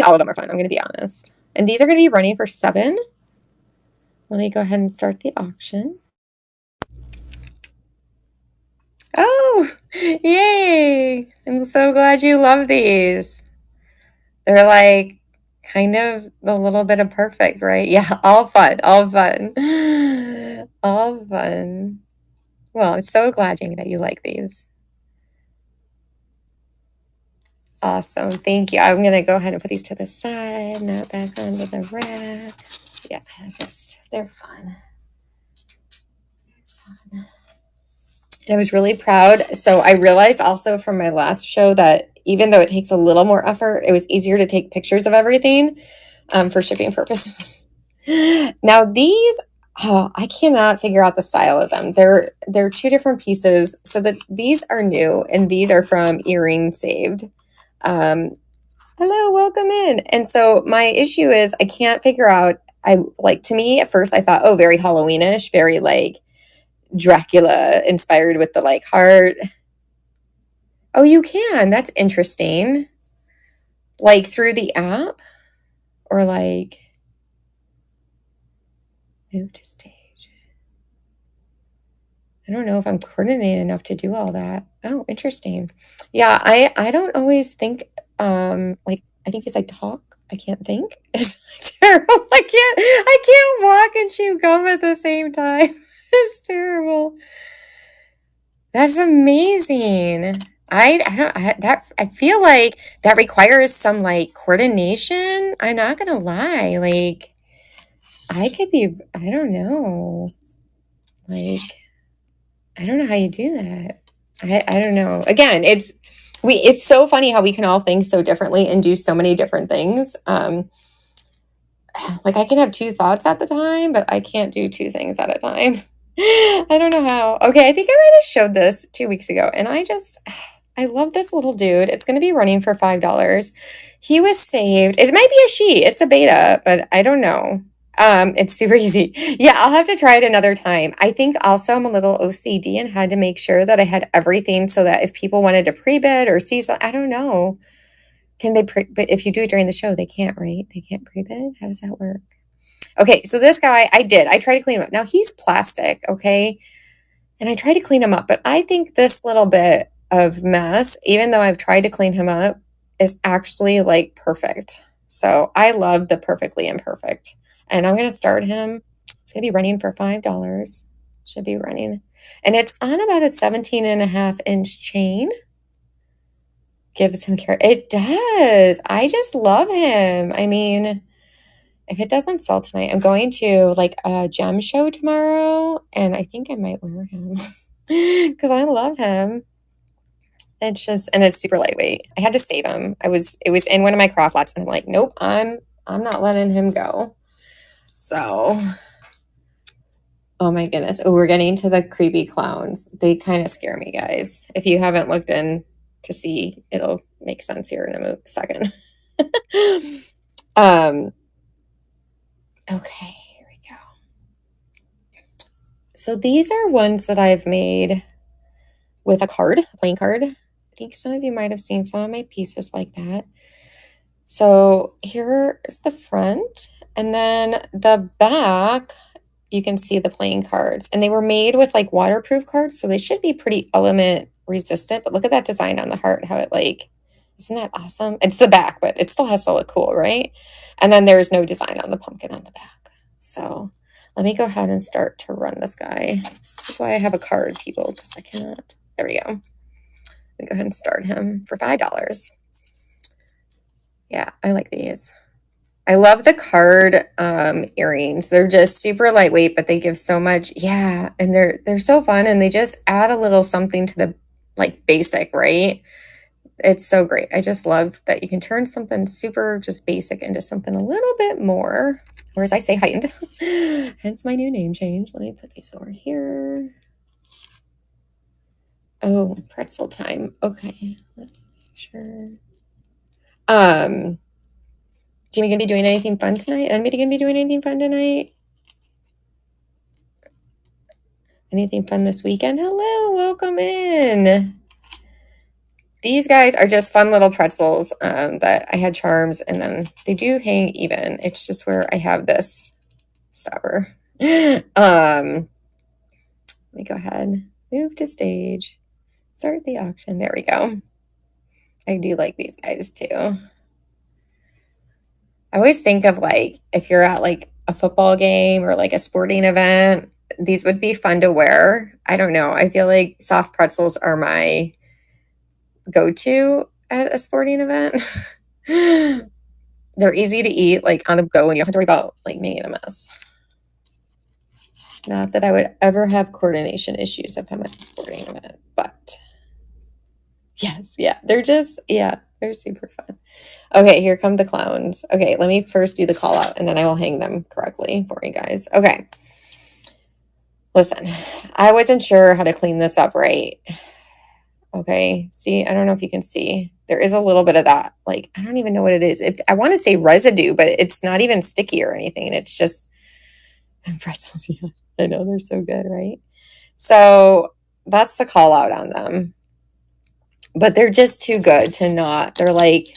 think all of them are fun. I'm going to be honest. And these are going to be running for 7. Let me go ahead and start the auction. Oh, yay. I'm so glad you love these. They're like kind of a little bit of perfect, right? Yeah, all fun, all fun. All fun. Well, I'm so glad, Jamie, that you like these. Awesome. Thank you. I'm going to go ahead and put these to the side, not back onto the rack. Yeah, they're fun. And I was really proud. So I realized also from my last show that even though it takes a little more effort, it was easier to take pictures of everything for shipping purposes. Now these, I cannot figure out the style of them. They're 2 different pieces. So that these are new and these are from Earring Saved. Hello, welcome in. And so my issue is I can't figure out, to me at first I thought, oh, very Halloweenish, very like Dracula inspired with the like heart. Oh, you can. That's interesting. Like through the app or like move to stage. I don't know if I'm coordinated enough to do all that. Oh, interesting. Yeah, I don't always think like I think as I talk, I can't think. It's terrible. I can't walk and chew gum at the same time. It's terrible. That's amazing. I feel like that requires some like coordination. I'm not gonna lie. Like I don't know. Like I don't know how you do that. I don't know. Again, it's so funny how we can all think so differently and do so many different things. Like I can have 2 thoughts at the time, but I can't do 2 things at a time. I don't know how. Okay, I think I might have showed this 2 weeks ago, and I love this little dude. It's going to be running for $5. He was saved. It might be a she. It's a beta, but I don't know. It's super easy. Yeah, I'll have to try it another time. I think also I'm a little OCD and had to make sure that I had everything so that if people wanted to pre-bid or see something, I don't know. Can they but if you do it during the show, they can't, right? They can't pre-bid? How does that work? Okay, so this guy, I tried to clean him up. Now he's plastic, okay? And I tried to clean him up, but I think this little bit of mess, even though I've tried to clean him up, is actually like perfect. So I love the perfectly imperfect. And I'm going to start him. It's going to be running for $5. Should be running. And it's on about a 17.5-inch chain. Give some care. It does. I just love him. I mean, if it doesn't sell tonight, I'm going to like a gem show tomorrow, and I think I might wear him because I love him. It's just, and it's super lightweight. I had to save him. It was in one of my craft lots, and I'm like, nope, I'm not letting him go. So, oh my goodness. Oh, we're getting to the creepy clowns. They kind of scare me, guys. If you haven't looked in to see, it'll make sense here in a second. Okay, here we go. So these are ones that I've made with a playing card. I think some of you might have seen some of my pieces like that. So here's the front, and then the back, you can see the playing cards. And they were made with like waterproof cards, so they should be pretty element resistant. But look at that design on the heart, how it like, isn't that awesome? It's the back, but it still has to look cool, right? And then there's no design on the pumpkin on the back. So let me go ahead and start to run this guy. This is why I have a card, people, because I cannot. There we go. Let me go ahead and start him for $5. Yeah, I like these. I love the card earrings. They're just super lightweight, but they give so much. Yeah, and they're so fun, and they just add a little something to the like basic, right? It's so great. I just love that you can turn something super just basic into something a little bit more, or as I say, heightened. Hence my new name change. Let me put these over here. Oh, pretzel time. Okay, let's make sure. Jimmy gonna be doing anything fun tonight? Anybody gonna be doing anything fun tonight? Anything fun this weekend? Hello, welcome in. These guys are just fun little pretzels that I had charms, and then they do hang even. It's just where I have this stopper. Let me go ahead, move to stage, start the auction. There we go. I do like these guys too. I always think of like if you're at like a football game or like a sporting event, these would be fun to wear. I don't know. I feel like soft pretzels are my go-to at a sporting event. They're easy to eat like on the go and you don't have to worry about like making a mess. Not that I would ever have coordination issues if I'm at a sporting event, but yes, yeah, they're just, yeah, they're super fun. Okay, here come the clowns. Okay, let me first do the call out and then I will hang them correctly for you guys. Okay. Listen, I wasn't sure how to clean this up right. Okay, see, I don't know if you can see. There is a little bit of that. Like, I don't even know what it is. I want to say residue, but it's not even sticky or anything. It's just pretzels. Yeah, I know they're so good, right? So that's the call out on them. But they're just too good to not. They're like,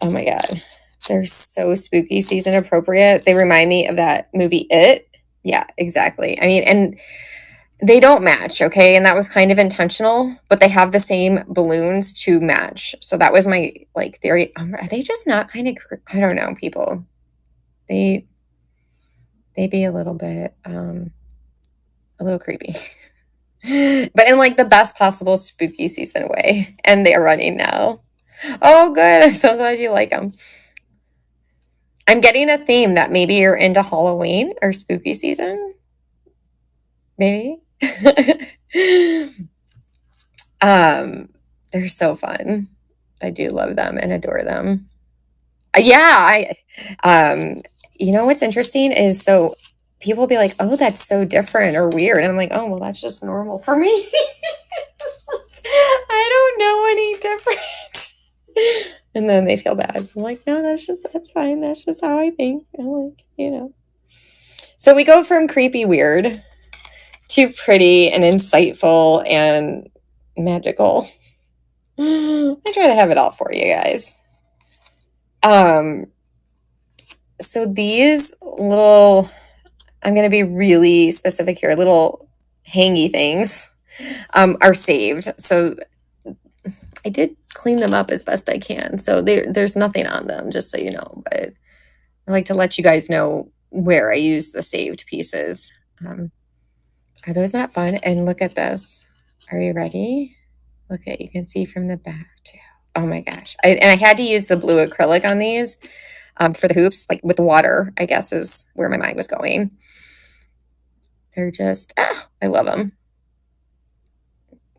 oh my God. They're so spooky season appropriate. They remind me of that movie It. Yeah, exactly. I mean, and they don't match, okay? And that was kind of intentional, but they have the same balloons to match. So that was my like theory. Are they just not kind of I don't know, people. They be a little bit a little creepy. But in like the best possible spooky season way. And they're running now. Oh, good. I'm so glad you like them. I'm getting a theme that maybe you're into Halloween or spooky season. Maybe. They're so fun. I do love them and adore them. Yeah, you know what's interesting is so people will be like, "Oh, that's so different or weird," and I'm like, "Oh, well, that's just normal for me." I don't know any different. And then they feel bad. I'm like, "No, that's fine. That's just how I think." I'm like, you know. So we go from creepy weird to pretty and insightful and magical. I try to have it all for you guys. So these little, I'm going to be really specific here, little hangy things are saved. So I did clean them up as best I can. So there's nothing on them, just so you know. But I like to let you guys know where I use the saved pieces. Are those not fun? And look at this. Are you ready? Look at, you can see from the back too. Oh my gosh. And I had to use the blue acrylic on these for the hoops, like with the water, I guess is where my mind was going. They're just, I love them.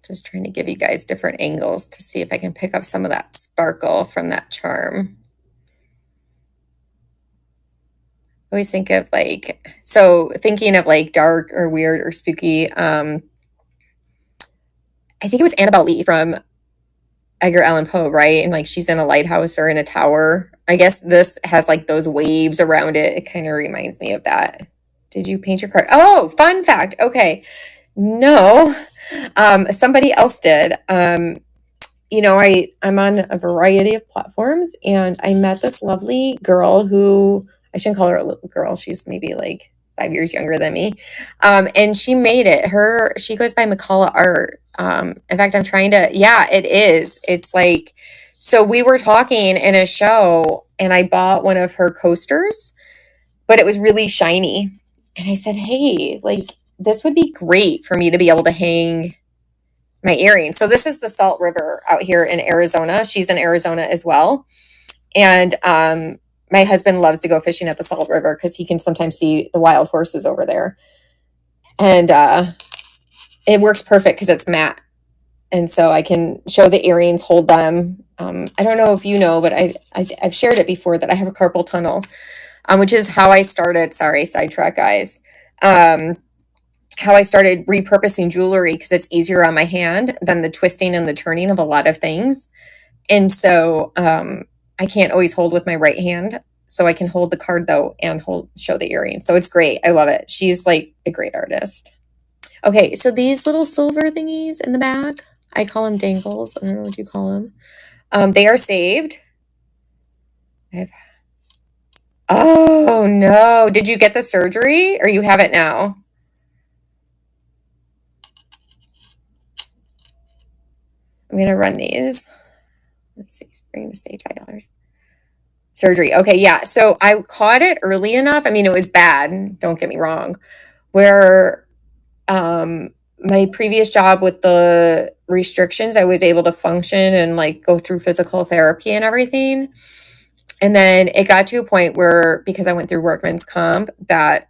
Just trying to give you guys different angles to see if I can pick up some of that sparkle from that charm. I always think of like, so thinking of like dark or weird or spooky. I think it was Annabelle Lee from Edgar Allan Poe, right? And like she's in a lighthouse or in a tower. I guess this has like those waves around it. It kind of reminds me of that. Did you paint your card? Oh, fun fact. Okay. No, somebody else did. You know, I'm on a variety of platforms and I met this lovely girl who, I shouldn't call her a little girl. She's maybe like 5 years younger than me. And she made it. She goes by McCullough Art. In fact, I'm trying to, yeah, it is. It's like, so we were talking in a show and I bought one of her coasters, but it was really shiny. And I said, hey, like, this would be great for me to be able to hang my earrings. So this is the Salt River out here in Arizona. She's in Arizona as well. And my husband loves to go fishing at the Salt River because he can sometimes see the wild horses over there. And it works perfect because it's matte. And so I can show the earrings, hold them. I don't know if you know, but I've shared it before that I have a carpal tunnel, which is how I started. Sorry, sidetrack, guys. How I started repurposing jewelry because it's easier on my hand than the twisting and the turning of a lot of things. And so I can't always hold with my right hand. So I can hold the card though and show the earring. So it's great. I love it. She's like a great artist. Okay, so these little silver thingies in the back, I call them dangles. I don't know what you call them. They are saved. I've, oh no. Did you get the surgery or you have it now? I'm going to run these. Let's see. Spring to stage $5. Surgery. Okay. Yeah. So I caught it early enough. I mean, it was bad. Don't get me wrong. Where, my previous job with the restrictions, I was able to function and like go through physical therapy and everything. And then it got to a point where, because I went through workman's comp, that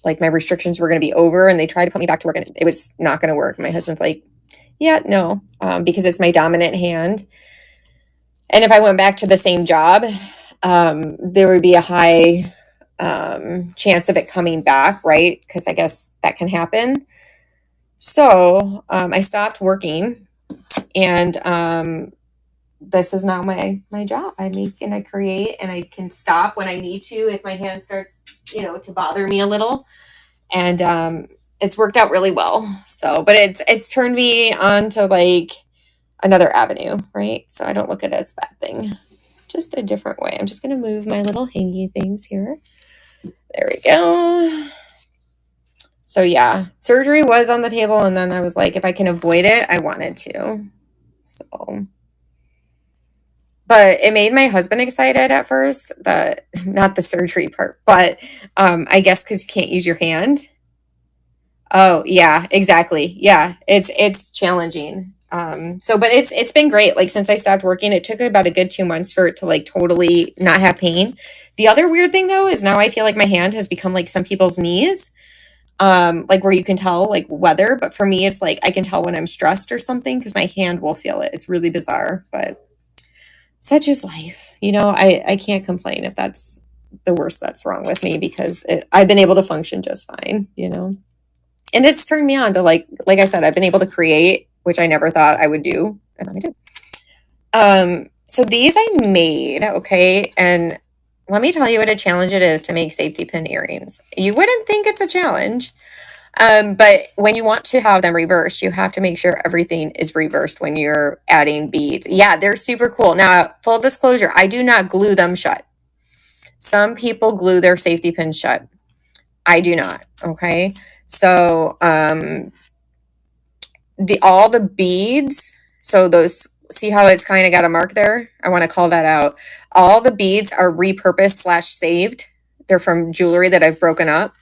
like my restrictions were going to be over and they tried to put me back to work and it was not going to work. My husband's like, yeah, no, because it's my dominant hand. And if I went back to the same job, there would be a high chance of it coming back, right? Because I guess that can happen. So I stopped working, and this is now my job. I make and I create, and I can stop when I need to if my hand starts, to bother me a little. And it's worked out really well. So, but it's turned me on to like another avenue, right? So I don't look at it as a bad thing, just a different way. I'm just gonna move my little hangy things here. There we go. So yeah, surgery was on the table, and then I was like, if I can avoid it, I wanted to. So, but it made my husband excited at first, but not the surgery part. But I guess because you can't use your hand. Oh yeah, exactly. Yeah, it's challenging. So, but it's been great. Like since I stopped working, it took about a good 2 months for it to like totally not have pain. The other weird thing though is now I feel like my hand has become like some people's knees, like where you can tell like weather. But for me, it's like I can tell when I'm stressed or something because my hand will feel it. It's really bizarre, but such is life. I can't complain if that's the worst that's wrong with me because I've been able to function just fine. And it's turned me on to like I said, I've been able to create, which I never thought I would do, and I did. So these I made, okay, and let me tell you what a challenge it is to make safety pin earrings. You wouldn't think it's a challenge, but when you want to have them reversed, you have to make sure everything is reversed when you're adding beads. Yeah, they're super cool. Now, full disclosure, I do not glue them shut. Some people glue their safety pins shut. I do not, okay? So, all the beads, so those, see how it's kind of got a mark there? I want to call that out. All the beads are repurposed/saved. They're from jewelry that I've broken up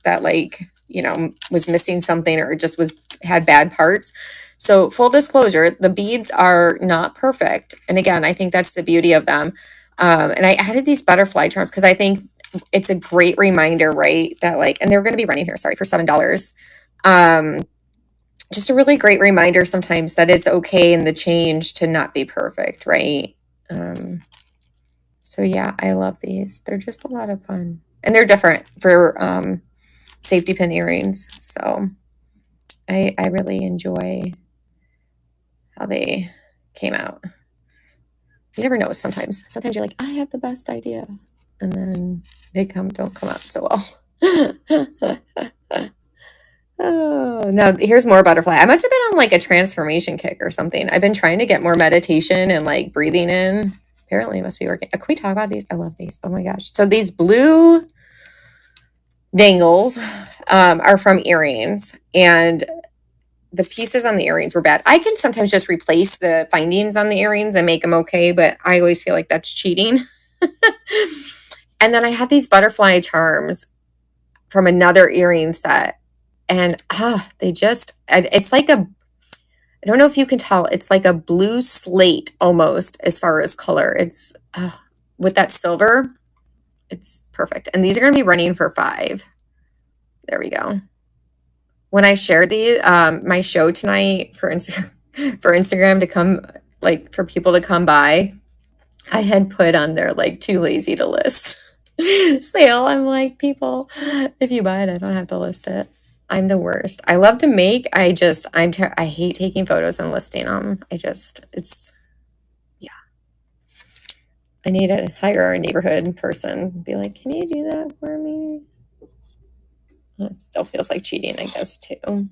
that was missing something or just had bad parts. So full disclosure, the beads are not perfect. And again, I think that's the beauty of them. And I added these butterfly charms because I think it's a great reminder, right? That and they're going to be running here, sorry, for $7. Just a really great reminder sometimes that it's okay in the change to not be perfect, right? So yeah, I love these. They're just a lot of fun. And they're different for safety pin earrings. So I really enjoy how they came out. You never know sometimes. Sometimes you're like, I have the best idea. And then they don't come out so well. Oh, now here's more butterfly. I must have been on like a transformation kick or something. I've been trying to get more meditation and like breathing in. Apparently it must be working. Can we talk about these? I love these. Oh my gosh. So these blue dangles are from earrings, and the pieces on the earrings were bad. I can sometimes just replace the findings on the earrings and make them okay, but I always feel like that's cheating. And then I had these butterfly charms from another earring set. And it's like I don't know if you can tell, it's like a blue slate almost as far as color. It's with that silver, it's perfect. And these are going to be running for $5. There we go. When I shared these, my show tonight for Instagram to come, like for people to come by, I had put on there like too lazy to list sale. I'm like, people, if you buy it, I don't have to list it. I'm the worst. I love to make. I hate taking photos and listing them. Yeah. I need to hire a neighborhood person. Be like, can you do that for me? It still feels like cheating, I guess, too.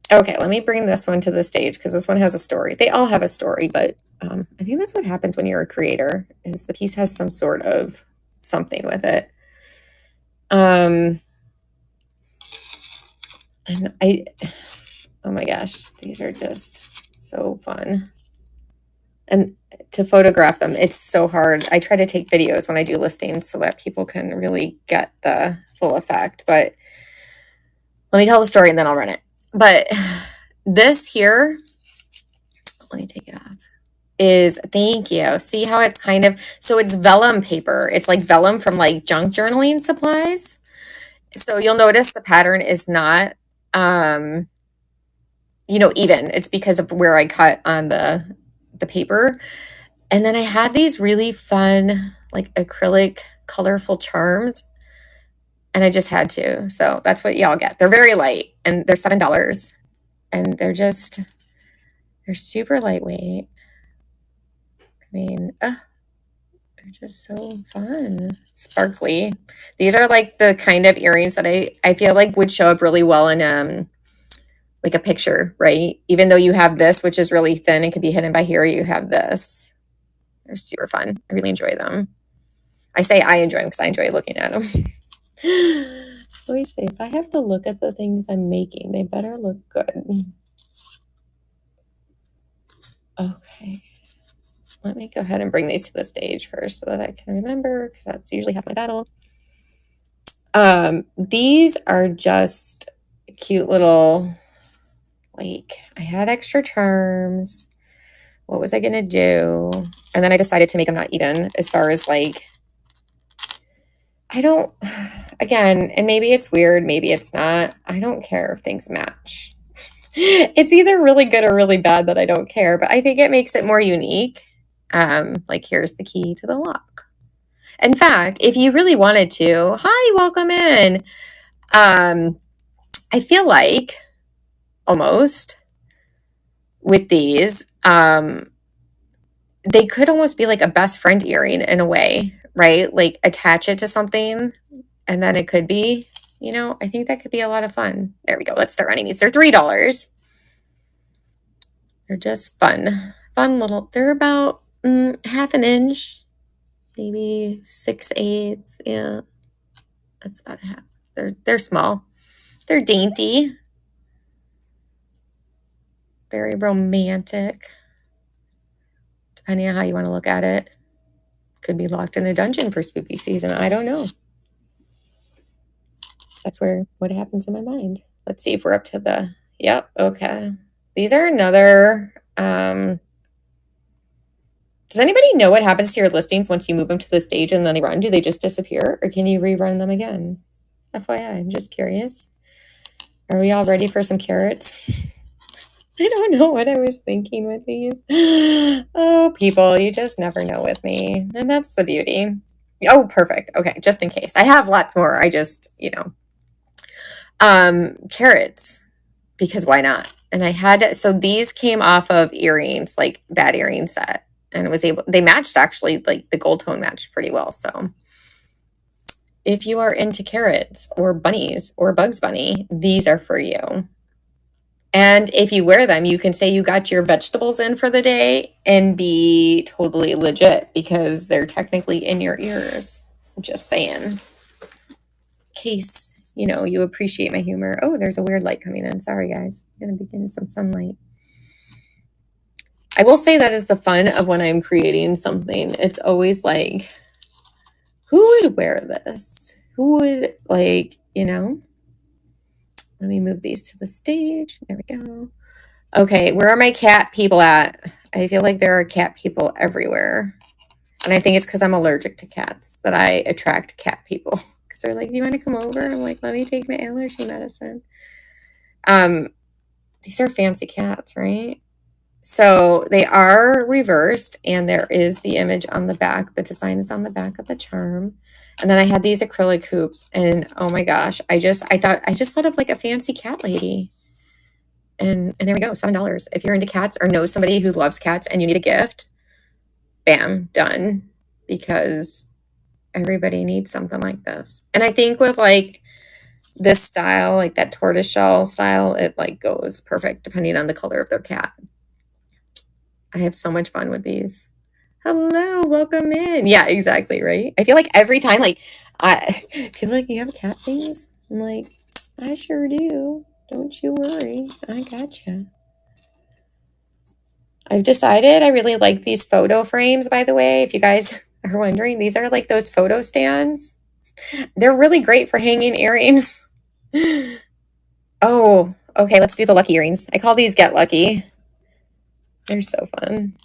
Okay, let me bring this one to the stage because this one has a story. They all have a story, but I think that's what happens when you're a creator is the piece has some sort of something with it. And oh my gosh, these are just so fun. And to photograph them, it's so hard. I try to take videos when I do listings so that people can really get the full effect. But let me tell the story and then I'll run it. But this here, let me take it off, is, thank you. See how it's kind of, so it's vellum paper. It's like vellum from like junk journaling supplies. So you'll notice the pattern is not, even. It's because of where I cut on the paper. And then I had these really fun, like acrylic, colorful charms. And I just had to. So that's what y'all get. They're very light and they're $7. And they're super lightweight. I mean, they're just so fun. Sparkly. These are like the kind of earrings that I feel like would show up really well in like a picture, right? Even though you have this, which is really thin and could be hidden by here, you have this. They're super fun. I really enjoy them. I say I enjoy them because I enjoy looking at them. I always say, if I have to look at the things I'm making, they better look good. Okay. Let me go ahead and bring these to the stage first so that I can remember, because that's usually half my battle. These are just cute little, like, I had extra charms. What was I gonna do? And then I decided to make them not even, as far as like, I don't, again, and maybe it's weird, maybe it's not. I don't care if things match. It's either really good or really bad that I don't care, but I think it makes it more unique. Like here's the key to the lock. In fact, if you really wanted to, hi, welcome in. I feel like almost with these, they could almost be like a best friend earring in a way, right? Like attach it to something and then it could be, I think that could be a lot of fun. There we go. Let's start running these. They're $3. They're just fun. Fun little, they're about half an inch, maybe 6/8. Yeah, that's about half. They're small. They're dainty. Very romantic. Depending on how you want to look at it. Could be locked in a dungeon for spooky season. I don't know. That's what happens in my mind. Let's see if we're up to the, yep, okay. These are another, does anybody know what happens to your listings once you move them to the stage and then they run? Do they just disappear or can you rerun them again? FYI, I'm just curious. Are we all ready for some carrots? I don't know what I was thinking with these. Oh, people, you just never know with me. And that's the beauty. Oh, perfect. Okay, just in case. I have lots more. I just, carrots, because why not? And I had, so these came off of earrings, like bad earring set. And they matched actually, like the gold tone matched pretty well. So if you are into carrots or bunnies or Bugs Bunny, these are for you. And if you wear them, you can say you got your vegetables in for the day and be totally legit because they're technically in your ears. I'm just saying. In case, you appreciate my humor. Oh, there's a weird light coming in. Sorry, guys. I'm going to be getting some sunlight. I will say that is the fun of when I'm creating something. It's always like, who would wear this? Who would, like, Let me move these to the stage. There we go. Okay, where are my cat people at? I feel like there are cat people everywhere. And I think it's because I'm allergic to cats that I attract cat people. Because they're like, do you want to come over? I'm like, let me take my allergy medicine. These are fancy cats, right? So they are reversed, and there is the image on the back. The design is on the back of the charm. And then I had these acrylic hoops, and oh my gosh, I just thought of like a fancy cat lady. And there we go, $7. If you're into cats or know somebody who loves cats and you need a gift, bam, done. Because everybody needs something like this. And I think with like, this style, like that tortoiseshell style, it like goes perfect depending on the color of their cat. I have so much fun with these. Hello, welcome in. Yeah, exactly, right? I feel like every time, like, I feel like you have cat things. I'm like, I sure do. Don't you worry. I gotcha. I've decided I really like these photo frames, by the way. If you guys are wondering, these are like those photo stands. They're really great for hanging earrings. Oh, okay, let's do the lucky earrings. I call these Get Lucky. They're so fun.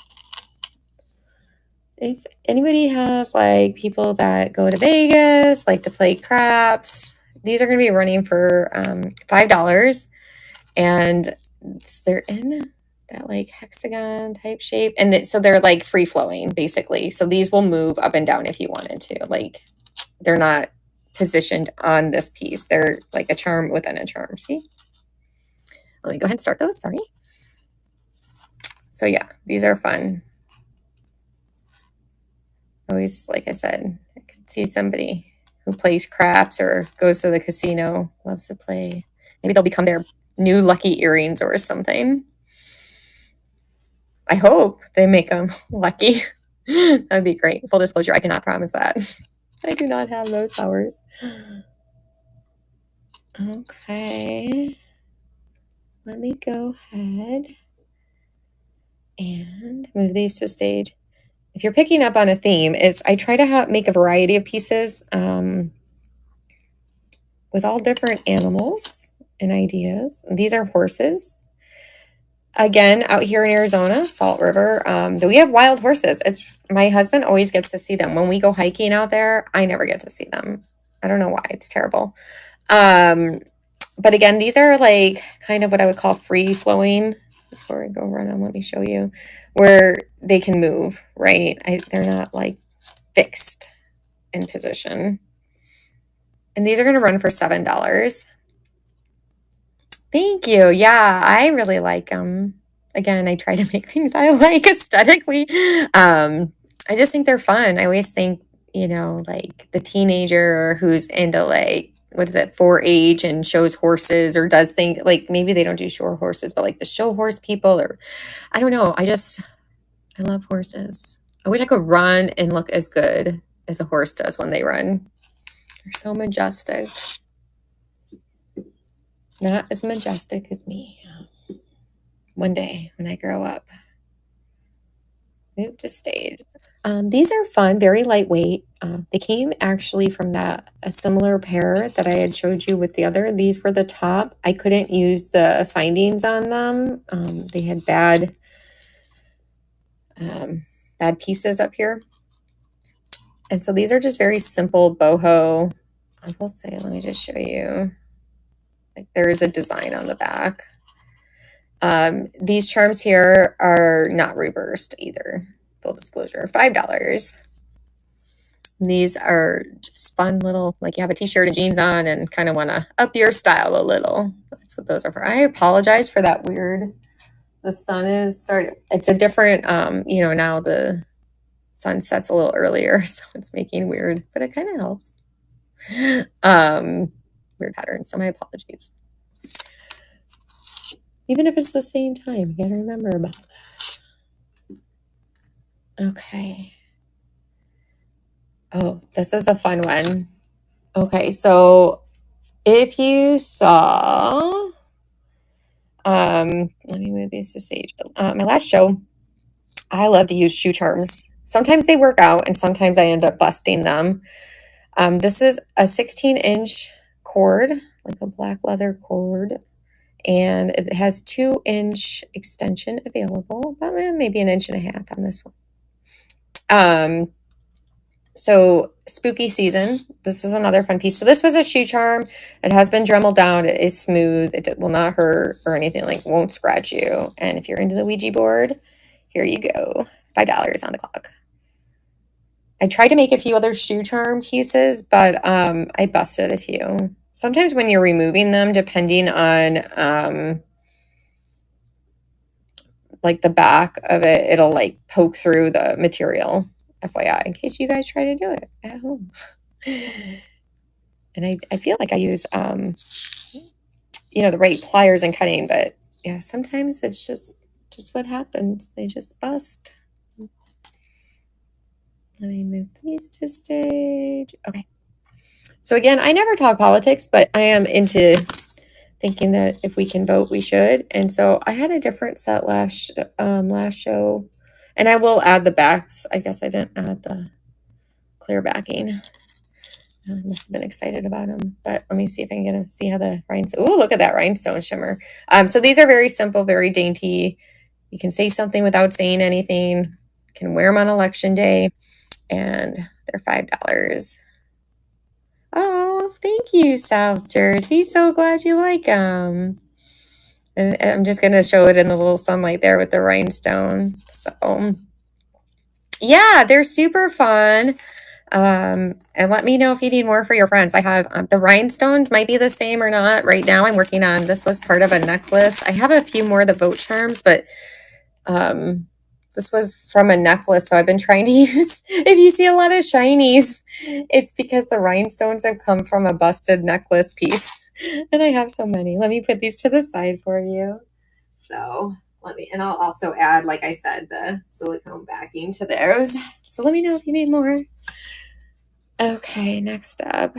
If anybody has like people that go to Vegas, like to play craps, these are going to be running for $5. And they're in that like hexagon type shape. And so they're like free flowing basically. So these will move up and down if you wanted to. Like they're not positioned on this piece. They're like a charm within a charm. See? Let me go ahead and start those. Sorry. So yeah, these are fun. Always, like I said, I could see somebody who plays craps or goes to the casino, loves to play. Maybe they'll become their new lucky earrings or something. I hope they make them lucky. That'd be great. Full disclosure, I cannot promise that. I do not have those powers. Okay. Let me go ahead and move these to stage. If you're picking up on a theme, I try to make a variety of pieces with all different animals and ideas. These are horses. Again, out here in Arizona, Salt River, we have wild horses. My husband always gets to see them. When we go hiking out there, I never get to see them. I don't know why. It's terrible. But again, these are like kind of what I would call free flowing. Before I go run them, let me show you where they can move, right? They're not like fixed in position. And these are going to run for $7. Thank you. Yeah, I really like them. Again, I try to make things I like aesthetically. I just think they're fun. I always think, like the teenager who's into like, what is it, 4-H and shows horses or does things like maybe they don't do show horses, but like the show horse people or I don't know. I love horses. I wish I could run and look as good as a horse does when they run. They're so majestic. Not as majestic as me. One day when I grow up. Move to stage. These are fun, very lightweight. They came actually from a similar pair that I had showed you with the other. These were the top. I couldn't use the findings on them. They had bad pieces up here. And so these are just very simple boho. I will say, let me just show you. Like there is a design on the back. These charms here are not reversed either. Full disclosure, $5. These are just fun little, like you have a t-shirt and jeans on and kind of want to up your style a little. That's what those are for. I apologize for that weird, the sun is starting, it's a different, now the sun sets a little earlier, so it's making weird, but it kind of helps. Weird patterns, so my apologies. Even if it's the same time, you gotta remember about that. Okay. Oh, this is a fun one. Okay, so if you saw, let me move these to stage. My last show, I love to use shoe charms. Sometimes they work out and sometimes I end up busting them. This is a 16-inch cord, like a black leather cord. And it has 2-inch extension available, about maybe 1.5 inches on this one. So spooky season. This is another fun piece. So this was a shoe charm. It has been dremeled down. It is smooth. It will not hurt or anything, like won't scratch you. And if you're into the Ouija board, here you go. $5 on the clock. I tried to make a few other shoe charm pieces, but I busted a few. Sometimes when you're removing them, depending on like the back of it, it'll like poke through the material. FYI, in case you guys try to do it at home. And I feel like I use, the right pliers and cutting, but yeah, sometimes it's just what happens. They just bust. Let me move these to stage. Okay. So again, I never talk politics, but I am into thinking that if we can vote, we should. And so I had a different set last show, and I will add the backs. I guess I didn't add the clear backing. I must have been excited about them, but let me see if I can get to see how the rhinestone. Oh, look at that rhinestone shimmer. So these are very simple, very dainty. You can say something without saying anything. You can wear them on election day, and they're $5. Oh, thank you, South Jersey. So glad you like them. And I'm just going to show it in the little sunlight there with the rhinestone. So, yeah, they're super fun. And let me know if you need more for your friends. I have the rhinestones might be the same or not. Right now I'm working on, this was part of a necklace. I have a few more of the boat charms, but this was from a necklace. So I've been trying to use, if you see a lot of shinies, it's because the rhinestones have come from a busted necklace piece. And I have so many. Let me put these to the side for you. So and I'll also add, like I said, the silicone backing to those. So let me know if you need more. Okay, next up.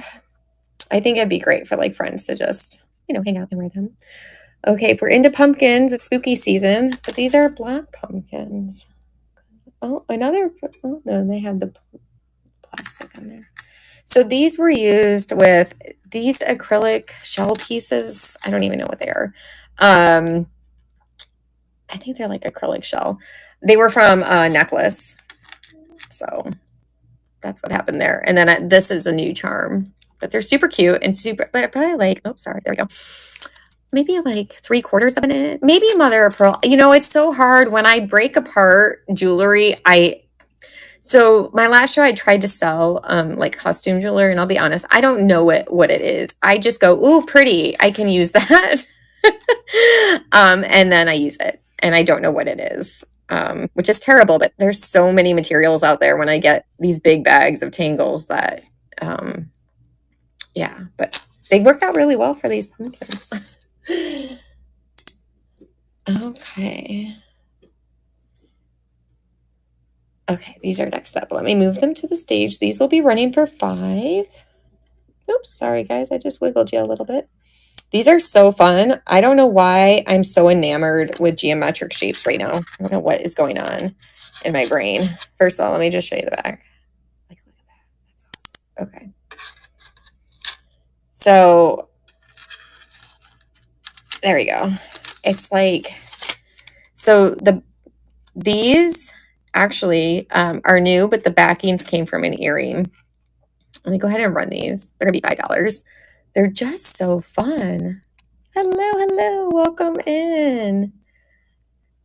I think it'd be great for like friends to just, hang out and wear them. Okay, if we're into pumpkins, it's spooky season, but these are black pumpkins. Oh, no, they have the plastic on there. So these were used with these acrylic shell pieces. I don't even know what they are. I think they're like acrylic shell. They were from a necklace. So that's what happened there. And then this is a new charm, but they're super cute and probably like, oh, sorry, there we go. Maybe like 3/4 of an inch, maybe mother of pearl. It's so hard when I break apart jewelry. So my last show I tried to sell like costume jewelry, and I'll be honest, I don't know what it is. I just go, ooh, pretty. I can use that. And then I use it and I don't know what it is. Which is terrible, but there's so many materials out there when I get these big bags of tangles that yeah, but they work out really well for these pumpkins. Okay. Okay, these are next up. Let me move them to the stage. These will be running for $5. Oops, sorry guys, I just wiggled you a little bit. These are so fun. I don't know why I'm so enamored with geometric shapes right now. I don't know what is going on in my brain. First of all, let me just show you the back. Like, look at that. That's awesome. Okay. So there we go. It's like, so these actually are new, but the backings came from an earring. Let me go ahead and run these. They're gonna be $5. They're just so fun. Hello, welcome in.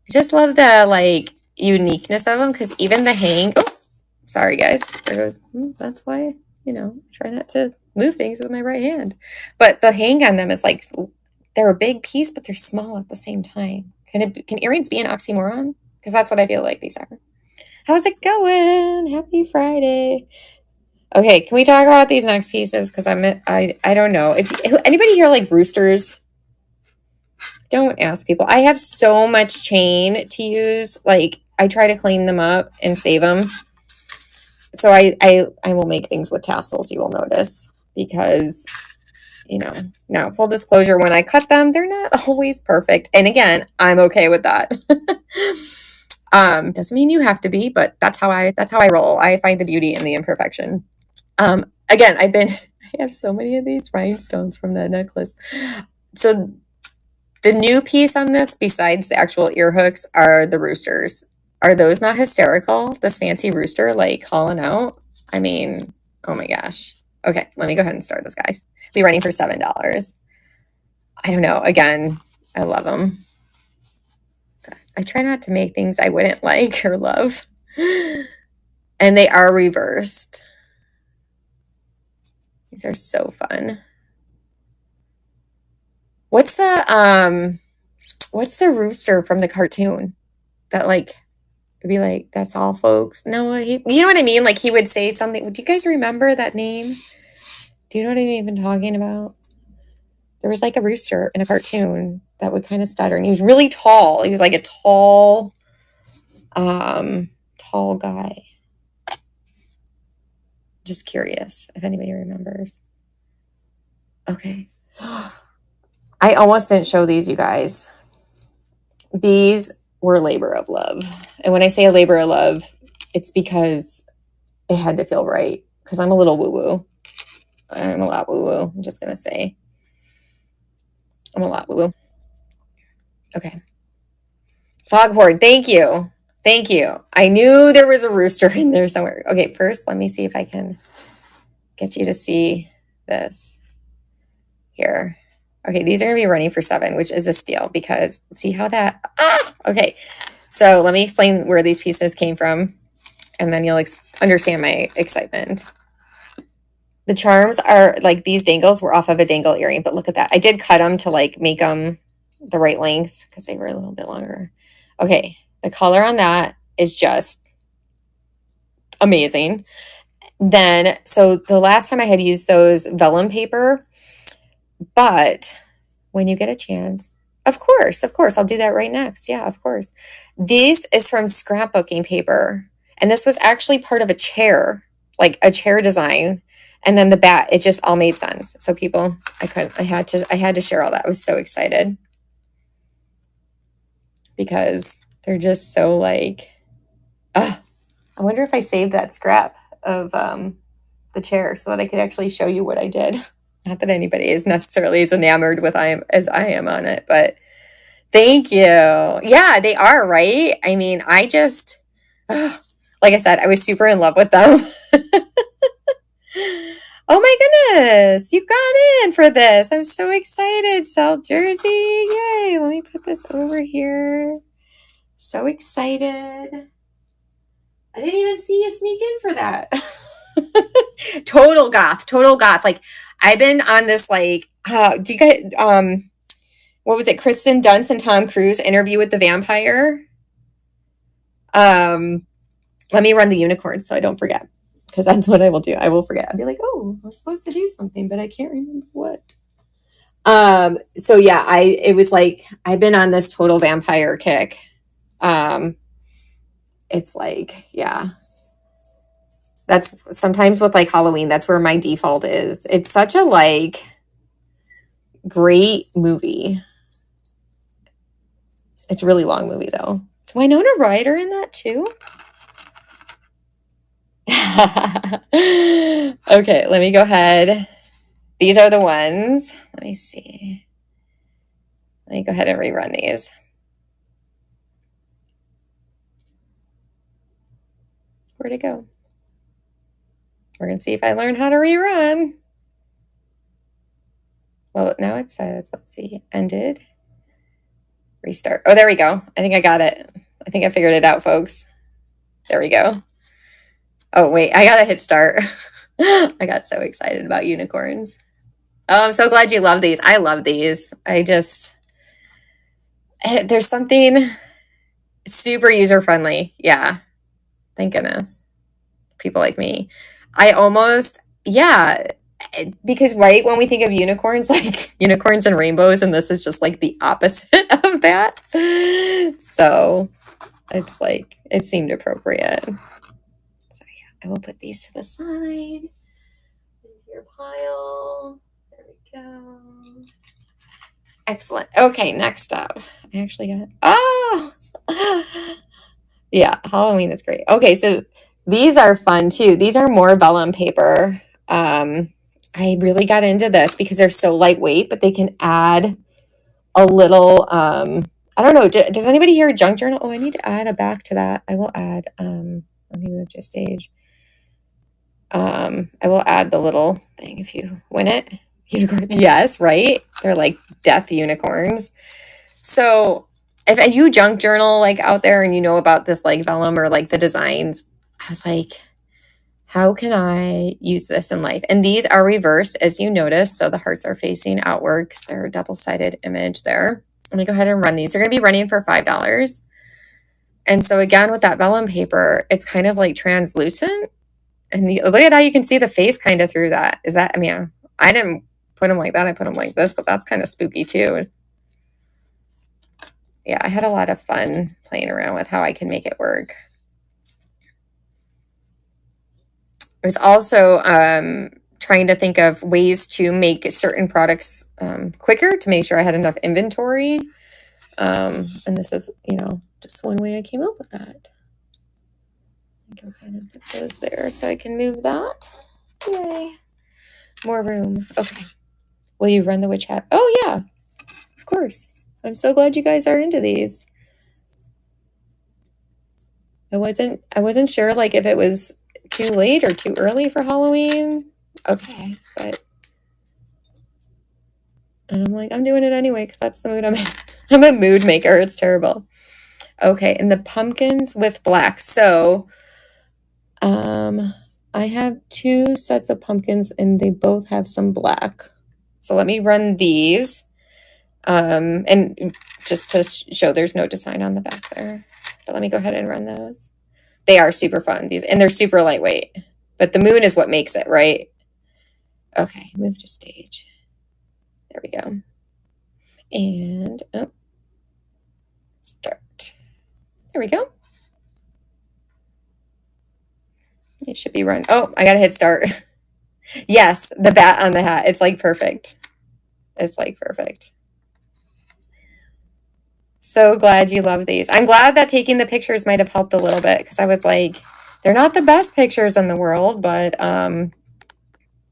I just love the like uniqueness of them, because even the hang. Oh, sorry guys. There goes. That's why try not to move things with my right hand. But the hang on them is like they're a big piece, but they're small at the same time. Can earrings be an oxymoron? Because that's what I feel like these are. How's it going? Happy Friday. Okay, can we talk about these next pieces? Because I don't know. If anybody here like roosters, don't ask people. I have so much chain to use. Like I try to clean them up and save them. So I will make things with tassels, you will notice, because now full disclosure, when I cut them, they're not always perfect. And again, I'm okay with that. Doesn't mean you have to be, but that's how I roll. I find the beauty in the imperfection. Again, I have so many of these rhinestones from that necklace. So the new piece on this, besides the actual ear hooks, are the roosters. Are those not hysterical? This fancy rooster like calling out. I mean, oh my gosh. Okay, let me go ahead and start this, guys. Be running for $7. I don't know. Again, I love them. I try not to make things I wouldn't like or love. And they are reversed. These are so fun. What's the rooster from the cartoon that like would be like, that's all folks? No, you know what I mean? Like he would say something. Do you guys remember that name? Do you know what I'm even talking about? There was like a rooster in a cartoon that would kind of stutter, and he was really tall. He was like a tall guy. Just curious if anybody remembers. Okay. I almost didn't show these, you guys. These were labor of love. And when I say a labor of love, it's because it had to feel right. Because I'm a little woo-woo. I'm a lot woo-woo. I'm just going to say. I'm a lot woo-woo. Okay. Foghorn, thank you. Thank you. I knew there was a rooster in there somewhere. Okay, first, let me see if I can get you to see this here. Okay, these are going to be running for 7, which is a steal because see how that... Okay, so let me explain where these pieces came from, and then you'll understand my excitement. The charms are, like, these dangles were off of a dangle earring, but look at that. I did cut them to, like, make them the right length because they were a little bit longer. Okay, the color on that is just amazing. Then, so the last time I had used those vellum paper, but when you get a chance, of course, I'll do that right next. Yeah, of course. This is from scrapbooking paper, and this was actually part of a chair, like a chair design. And then the bat, it just all made sense. So people, I had to share all that. I was so excited because they're just so like, I wonder if I saved that scrap of the chair so that I could actually show you what I did. Not that anybody is necessarily as enamored with as I am on it, but thank you. Yeah, they are, right? I mean, I just, like I said, I was super in love with them. Oh my goodness, you got in for this. I'm so excited. South Jersey. Yay. Let me put this over here. So excited. I didn't even see you sneak in for that. Total goth. Like, I've been on this, like, do you guys, what was it? Kristen Dunst and Tom Cruise Interview with the Vampire. Let me run the unicorn so I don't forget. Because that's what I will do. I will forget. I'll be like, oh, I'm supposed to do something, but I can't remember what. So yeah, it was like, I've been on this total vampire kick. It's like, yeah. That's sometimes with like Halloween, that's where my default is. It's such a like great movie. It's a really long movie though. Is Winona Ryder in that too? Okay, let me go ahead. These are the ones. Let me see. Let me go ahead and rerun these. Where'd it go? We're going to see if I learn how to rerun. Well, now it says, let's see, ended. Restart. Oh, there we go. I think I got it. I think I figured it out, folks. There we go. Oh, wait, I got to hit start. I got so excited about unicorns. Oh, I'm so glad you love these. I love these. There's something super user-friendly. Yeah. Thank goodness. People like me. Because right when we think of unicorns, like unicorns and rainbows, and this is just like the opposite of that. So it's like, it seemed appropriate. So yeah, I will put these to the side into your pile. There we go. Excellent. Okay, next up. I actually got, yeah, Halloween is great. Okay, so these are fun too. These are more vellum paper. I really got into this because they're so lightweight, but they can add a little, I don't know. Does anybody here junk journal? Oh, I need to add a back to that. I will add, let me move to stage. I will add the little thing if you win it. Unicorn. Yes, right? They're like death unicorns. So if you junk journal like out there and you know about this like vellum or like the designs, I was like, how can I use this in life? And these are reversed, as you notice. So the hearts are facing outward because they're a double-sided image there. Let me go ahead and run these. They're going to be running for $5. And so again, with that vellum paper, it's kind of like translucent. And look at how you can see the face kind of through that. Is that, I mean, I didn't put them like that. I put them like this, but that's kind of spooky too. Yeah, I had a lot of fun playing around with how I can make it work. I was also trying to think of ways to make certain products quicker to make sure I had enough inventory. And this is, just one way I came up with that. Go ahead and put those there so I can move that. Yay. More room. Okay. Will you run the witch hat? Oh, yeah. Of course. I'm so glad you guys are into these. I wasn't sure like if it was too late or too early for Halloween. Okay, but and I'm like, I'm doing it anyway because that's the mood I'm in. I'm a mood maker. It's terrible. Okay, and the pumpkins with black. So, I have 2 sets of pumpkins and they both have some black. So let me run these. And just to show there's no design on the back there. But let me go ahead and run those. They are super fun, these, and they're super lightweight. But the moon is what makes it, right? Okay, move to stage. There we go. And start. There we go. It should be run. Oh, I gotta hit start. Yes, the bat on the hat. It's like perfect. It's like perfect. So glad you love these. I'm glad that taking the pictures might have helped a little bit because I was like, they're not the best pictures in the world, but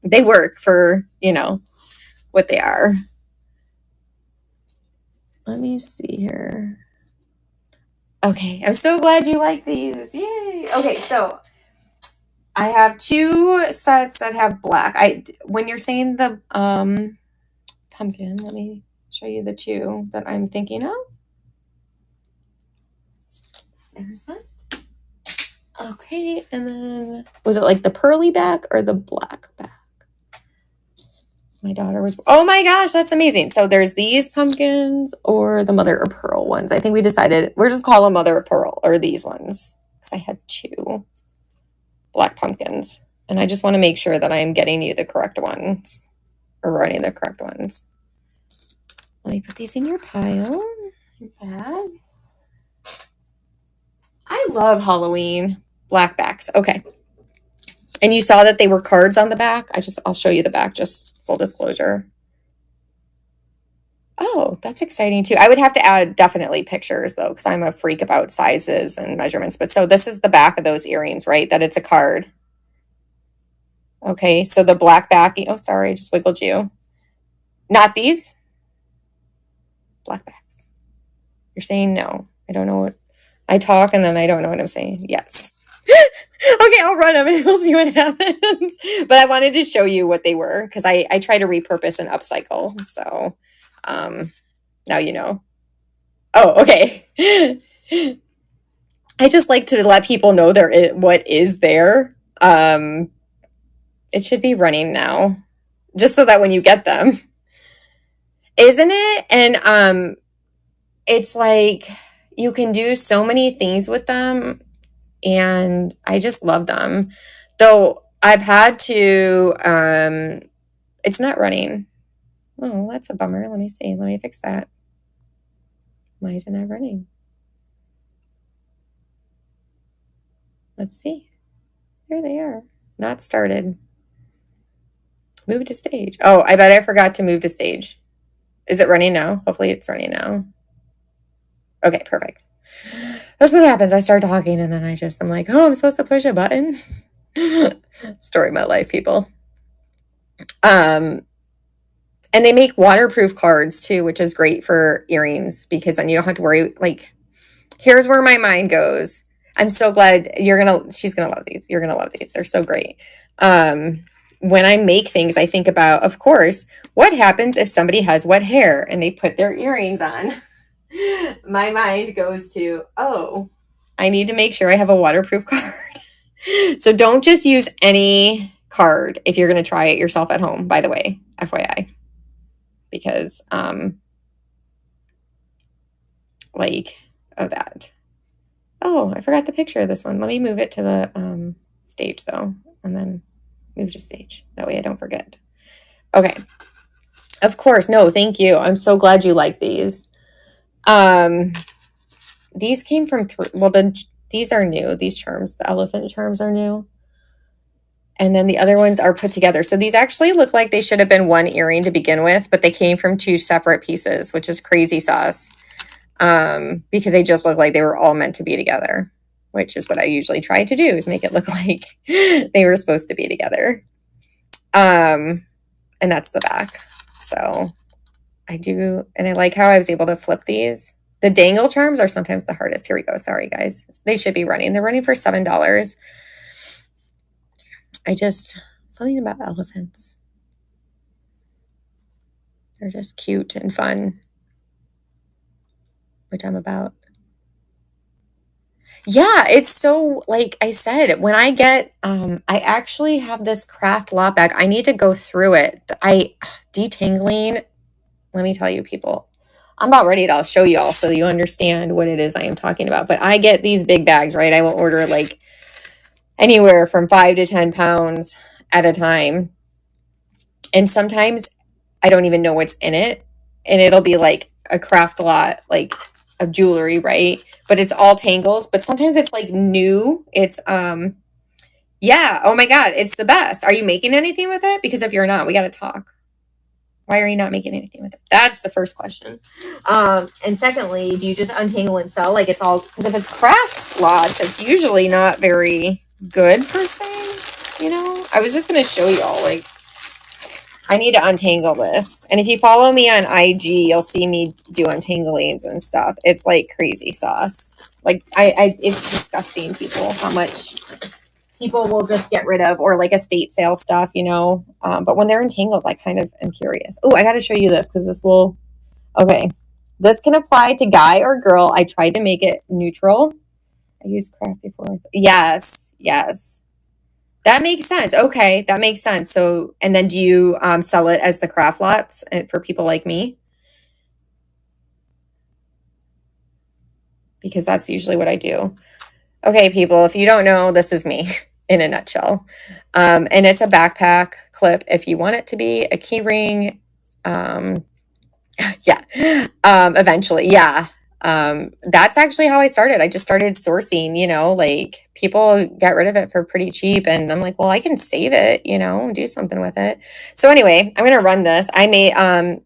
they work for, what they are. Let me see here. Okay, I'm so glad you like these. Yay. Okay, so I have 2 sets that have black. When you're saying the pumpkin, let me show you the 2 that I'm thinking of. There's that. Okay, and then was it like the pearly back or the black back? My daughter was, oh my gosh, that's amazing. So there's these pumpkins or the mother of pearl ones. I think we decided we're just call them mother of pearl or these ones because I had 2 black pumpkins and I just want to make sure that I'm getting you the correct ones or running the correct ones. Let me put these in your pile. Like that. I love Halloween blackbacks. Okay. And you saw that they were cards on the back. I'll show you the back, just full disclosure. Oh, that's exciting too. I would have to add definitely pictures though, because I'm a freak about sizes and measurements. But so this is the back of those earrings, right? That it's a card. Okay, so the black backing. Oh, sorry, I just wiggled you. Not these? Blackbacks. You're saying no. I don't know what. I talk and then I don't know what I'm saying. Yes. Okay, I'll run them and we'll see what happens. But I wanted to show you what they were because I try to repurpose and upcycle. So now you know. Oh, okay. I just like to let people know what is there. It should be running now. Just so that when you get them. Isn't it? And it's like you can do so many things with them. And I just love them. Though I've had to, it's not running. Oh, that's a bummer. Let me see. Let me fix that. Why is it not running? Let's see. There they are. Not started. Move to stage. Oh, I bet I forgot to move to stage. Is it running now? Hopefully it's running now. Okay, perfect. That's what happens. I start talking and then I'm like, oh, I'm supposed to push a button. Story of my life, people. And they make waterproof cards too, which is great for earrings because then you don't have to worry. Like, here's where my mind goes. I'm so glad she's gonna love these. You're gonna love these. They're so great. When I make things, I think about, of course, what happens if somebody has wet hair and they put their earrings on? My mind goes to, oh, I need to make sure I have a waterproof card. So don't just use any card if you're going to try it yourself at home, by the way, FYI. Because, of that. Oh, I forgot the picture of this one. Let me move it to the stage, though, and then move to stage. That way I don't forget. Okay. Of course. No, thank you. I'm so glad you like these. Um, these came from well, these are new. These charms, the elephant charms are new. And then the other ones are put together. So these actually look like they should have been one earring to begin with, but they came from two separate pieces, which is crazy sauce. Because they just look like they were all meant to be together, which is what I usually try to do, is make it look like they were supposed to be together. And that's the back. So I do, and I like how I was able to flip these. The dangle charms are sometimes the hardest. Here we go. Sorry, guys. They should be running. They're running for $7. Something about elephants. They're just cute and fun, which I'm about. Yeah, it's so, like I said, when I get, I actually have this craft lot bag. I need to go through it. Detangling, let me tell you, people, I'm about ready to, I'll show you all so you understand what it is I am talking about. But I get these big bags, right? I will order like anywhere from 5 to 10 pounds at a time. And sometimes I don't even know what's in it. And it'll be like a craft lot, like of jewelry, right? But it's all tangles. But sometimes it's like new. It's yeah. Oh my God, it's the best. Are you making anything with it? Because if you're not, we gotta talk. Why are you not making anything with it? That's the first question. And secondly, do you just untangle and sell? Like it's all, because if it's craft lots, it's usually not very good per se. You know, I was just gonna show y'all, like, I need to untangle this. And if you follow me on IG, you'll see me do untanglings and stuff. It's like crazy sauce. Like it's disgusting, people, how much people will just get rid of, or like estate sale stuff, you know. But when they're in tangles, I kind of am curious. Oh, I got to show you this because this will. Okay, this can apply to guy or girl. I tried to make it neutral. I used craft before. Yes, yes. That makes sense. Okay, that makes sense. So, and then do you sell it as the craft lots for people like me? Because that's usually what I do. Okay, people, if you don't know, this is me in a nutshell. And it's a backpack clip if you want it to be a key ring. Yeah, eventually, yeah. That's actually how I started. I just started sourcing, you know, like people get rid of it for pretty cheap. And I'm like, well, I can save it, you know, do something with it. So anyway, I'm going to run this. I may,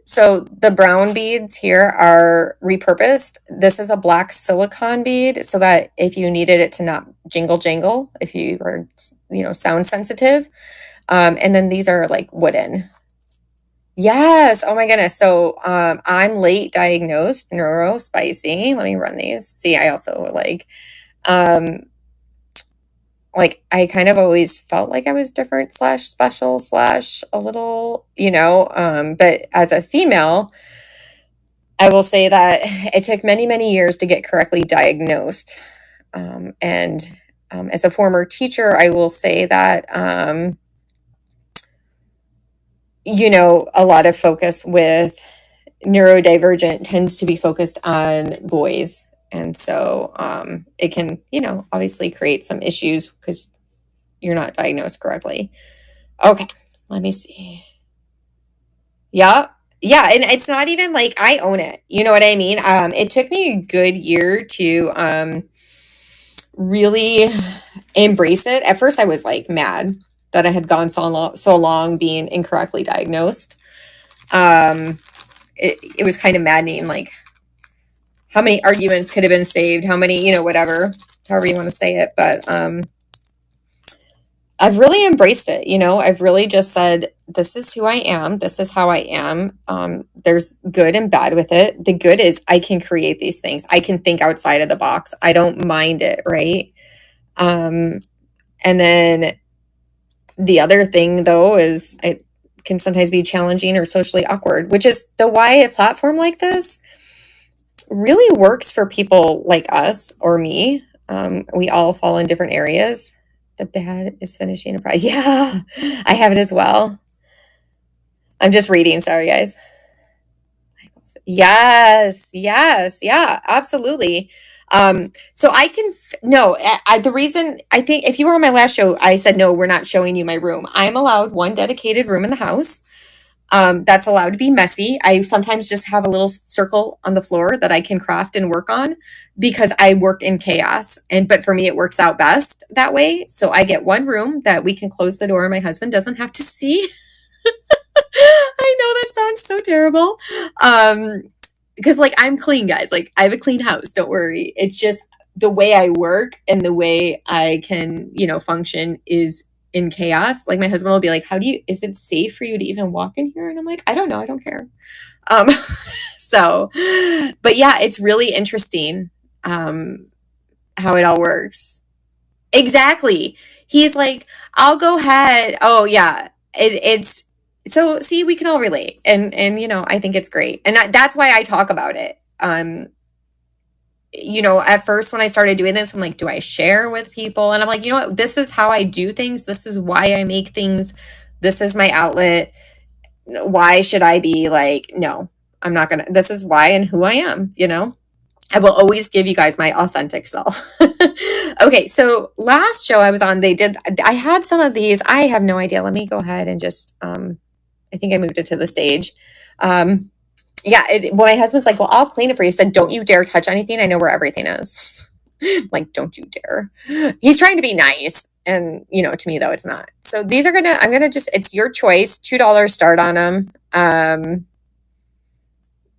so the brown beads here are repurposed. This is a black silicone bead so that if you needed it to not jingle jangle, if you were, you know, sound sensitive. And then these are like wooden. Yes. Oh my goodness. So I'm late diagnosed neurospicy. Let me run these. See, I also um like I kind of always felt like I was different slash special slash a little, you know, but as a female, I will say that it took many, many years to get correctly diagnosed. And as a former teacher, I will say that you know, a lot of focus with neurodivergent tends to be focused on boys. And so it can, you know, obviously create some issues because you're not diagnosed correctly. Okay, let me see. Yeah. Yeah, and it's not even like I own it. You know what I mean? It took me a good year to really embrace it. At first I was like mad that I had gone so long being incorrectly diagnosed. It was kind of maddening, like how many arguments could have been saved, how many, you know, whatever, however you want to say it. But I've really embraced it. You know, I've really just said, this is who I am. This is how I am. There's good and bad with it. The good is I can create these things. I can think outside of the box. I don't mind it. Right. And then the other thing though, is it can sometimes be challenging or socially awkward, which is the why a platform like this really works for people like us or me. We all fall in different areas. The bad is finishing a project. Yeah, I have it as well. I'm just reading. Sorry, guys. Yes, yes, yeah, absolutely. So I can, no, the reason I think if you were on my last show, I said, no, we're not showing you my room. I'm allowed one dedicated room in the house. That's allowed to be messy. I sometimes just have a little circle on the floor that I can craft and work on because I work in chaos. But for me, it works out best that way. So I get one room that we can close the door and my husband doesn't have to see. I know that sounds so terrible. Because like I'm clean, guys. Like I have a clean house. Don't worry. It's just the way I work and the way I can, function is in chaos. Like my husband will be like, "How do you? Is it safe for you to even walk in here?" And I'm like, "I don't know. I don't care." Um, so, but yeah, it's really interesting how it all works. Exactly. He's like, I'll go ahead. Oh yeah. It's so see, we can all relate. And I think it's great. And that's why I talk about it. At first when I started doing this, I'm like, do I share with people? And I'm like, you know what? This is how I do things. This is why I make things. This is my outlet. Why should I be like, no, I'm not gonna, this is why and who I am. I will always give you guys my authentic self. Okay, so last show I was on, I had some of these. I have no idea. Let me go ahead and just, I think I moved it to the stage. Yeah, well, my husband's like, well, I'll clean it for you. He said, don't you dare touch anything. I know where everything is. Like, don't you dare. He's trying to be nice. And, to me, though, it's not. So these are I'm going to just, it's your choice. $2 start on them.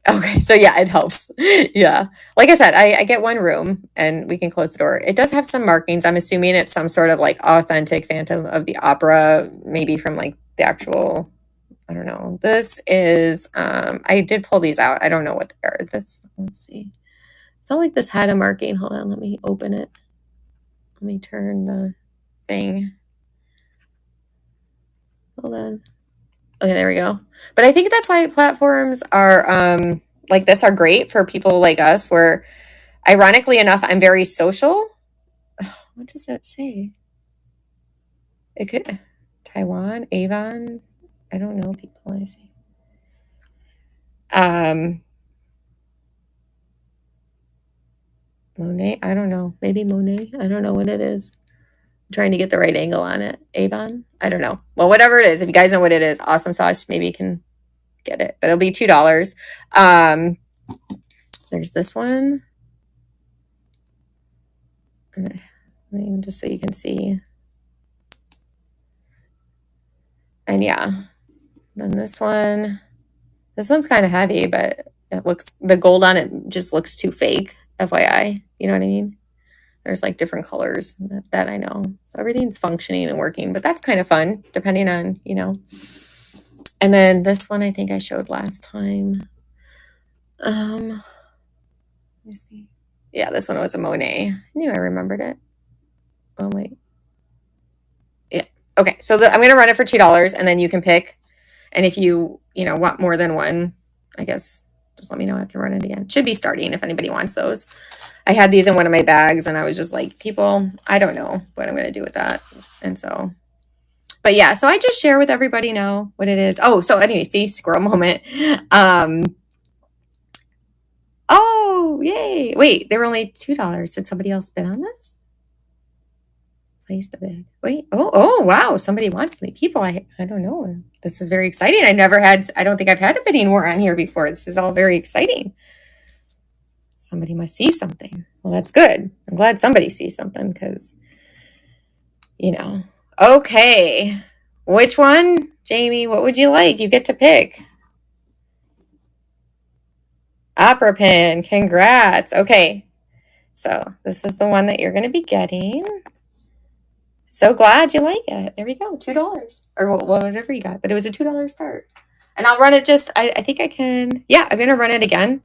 Okay, so yeah, it helps. Yeah. Like I said, I get one room and we can close the door. It does have some markings. I'm assuming it's some sort of like authentic Phantom of the Opera, maybe from like the actual, I don't know. This is I did pull these out. I don't know what they are. Let's see. I felt like this had a marking. Hold on, let me open it. Let me turn the thing. Hold on. Okay, there we go. But I think that's why platforms are like this are great for people like us where ironically enough I'm very social. What does that say? It could Taiwan, Avon. I don't know people I see. Monet, I don't know. Maybe Monet. I don't know what it is. I'm trying to get the right angle on it. Avon? I don't know. Well, whatever it is, if you guys know what it is, awesome sauce, maybe you can get it. But it'll be $2. There's this one. Just so you can see. And yeah. Then this one. This one's kind of heavy, but the gold on it just looks too fake. FYI. You know what I mean? There's like different colors that I know. So everything's functioning and working, but that's kind of fun depending on. And then this one I think I showed last time. Let me see. Yeah, this one was a Monet. I knew I remembered it. Oh, wait. Yeah. Okay, so I'm going to run it for $2 and then you can pick. And if you want more than one, I guess just let me know. I can run it again. Should be starting if anybody wants those. I had these in one of my bags and I was just like, people, I don't know what I'm going to do with that. And so, but yeah, so I just share with everybody now what it is. Oh, so anyway, see, squirrel moment. Oh, yay. Wait, they were only $2. Did somebody else bid on this? Placed a bid. Wait. Oh, wow. Somebody wants me. People, I don't know. This is very exciting. I don't think I've had a bidding war on here before. This is all very exciting. Somebody must see something. Well, that's good. I'm glad somebody sees something because, Okay. Which one? Jamie, what would you like? You get to pick. Opera pin. Congrats. Okay. So this is the one that you're going to be getting. So glad you like it. There we go. $2 or whatever you got. But it was a $2 start. And I'll run it I think I can. Yeah, I'm going to run it again.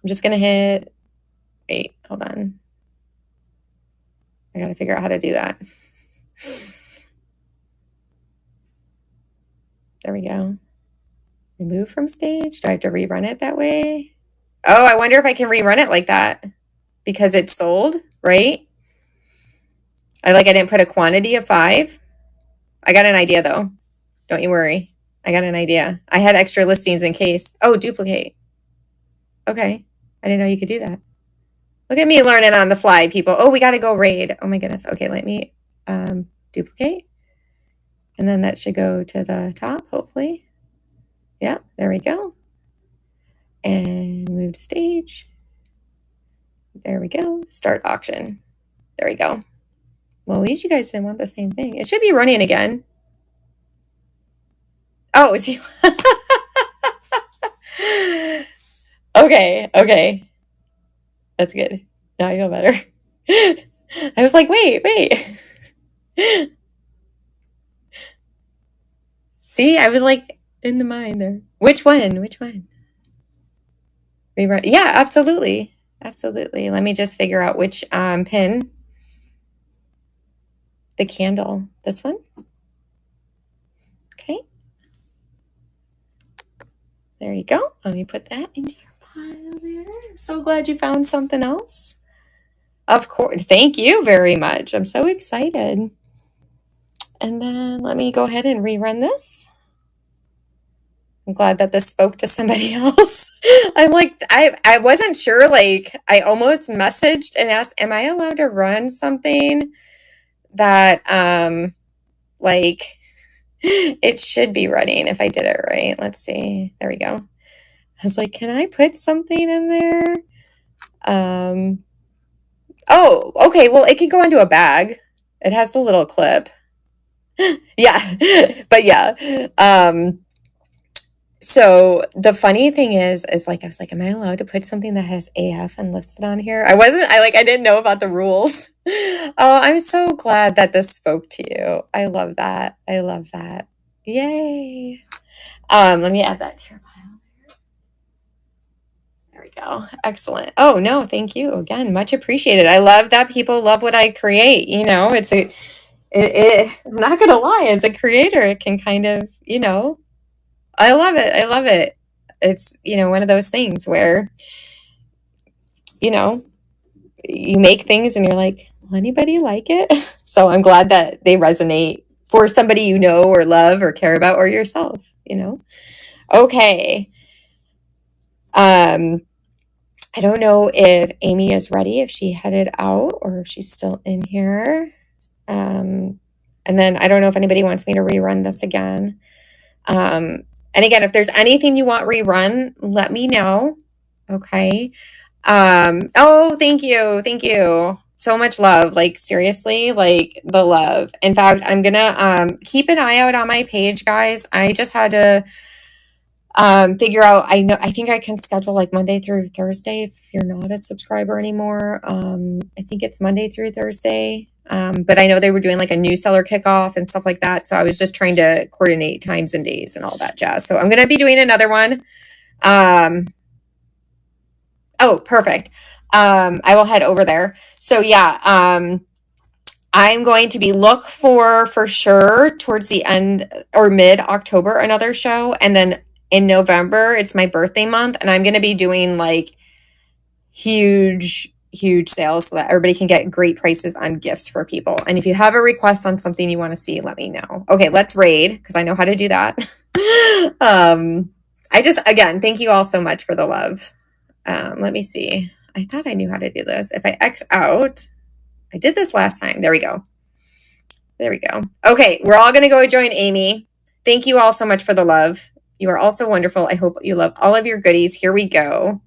I'm just going to hit. Wait, hold on. I got to figure out how to do that. There we go. Remove from stage. Do I have to rerun it that way? Oh, I wonder if I can rerun it like that because it's sold, right? I didn't put a quantity of 5. I got an idea though. Don't you worry. I got an idea. I had extra listings in case. Oh, duplicate. Okay. I didn't know you could do that. Look at me learning on the fly, people. Oh, we got to go raid. Oh my goodness. Okay, let me duplicate. And then that should go to the top, hopefully. Yeah, there we go. And move to stage. There we go. Start auction. There we go. Well, at least you guys didn't want the same thing. It should be running again. Oh, it's you. Okay, okay. That's good. Now I feel better. I was like, wait. See, I was like in the mind there. Which one? Which one? Rerun. Yeah, absolutely. Absolutely. Let me just figure out which pin. The candle. This one? Okay. There you go. Let me put that into your pile there. I'm so glad you found something else. Of course. Thank you very much. I'm so excited. And then let me go ahead and rerun this. I'm glad that this spoke to somebody else. I'm like, I wasn't sure. Like, I almost messaged and asked, am I allowed to run something that, like, it should be running if I did it right. Let's see. There we go. I was like, can I put something in there? Oh, okay. Well, it can go into a bag. It has the little clip. Yeah. But yeah. So the funny thing is like, I was like, am I allowed to put something that has AF and listed on here? I didn't know about the rules. Oh, I'm so glad that this spoke to you. I love that. I love that. Yay. Let me add that to your pile. There we go. Excellent. Oh no, thank you again. Much appreciated. I love that people love what I create. You know, I'm not gonna lie, as a creator, it can kind of, I love it. I love it. It's, one of those things where, you know, you make things and you're like, will anybody like it? So I'm glad that they resonate for somebody you know or love or care about or yourself. Okay. I don't know if Amy is ready, if she headed out or if she's still in here. And then I don't know if anybody wants me to rerun this again. And again, if there's anything you want rerun, let me know. Okay. Oh, thank you. Thank you. So much love. Like, seriously, like the love. In fact, I'm gonna keep an eye out on my page, guys. I just had to figure out, I think I can schedule like Monday through Thursday if you're not a subscriber anymore. I think it's Monday through Thursday. But I know they were doing like a new seller kickoff and stuff like that. So I was just trying to coordinate times and days and all that jazz. So I'm going to be doing another one. Oh, perfect. I will head over there. So yeah, I'm going to be look for sure towards the end or mid October, another show. And then in November, it's my birthday month. And I'm going to be doing like huge sales so that everybody can get great prices on gifts for people. And if you have a request on something you want to see, let me know. Okay, let's raid because I know how to do that. Again, thank you all so much for the love. Let me see. I thought I knew how to do this. If I X out, I did this last time. There we go. There we go. Okay, we're all going to go join Amy. Thank you all so much for the love. You are also wonderful. I hope you love all of your goodies. Here we go.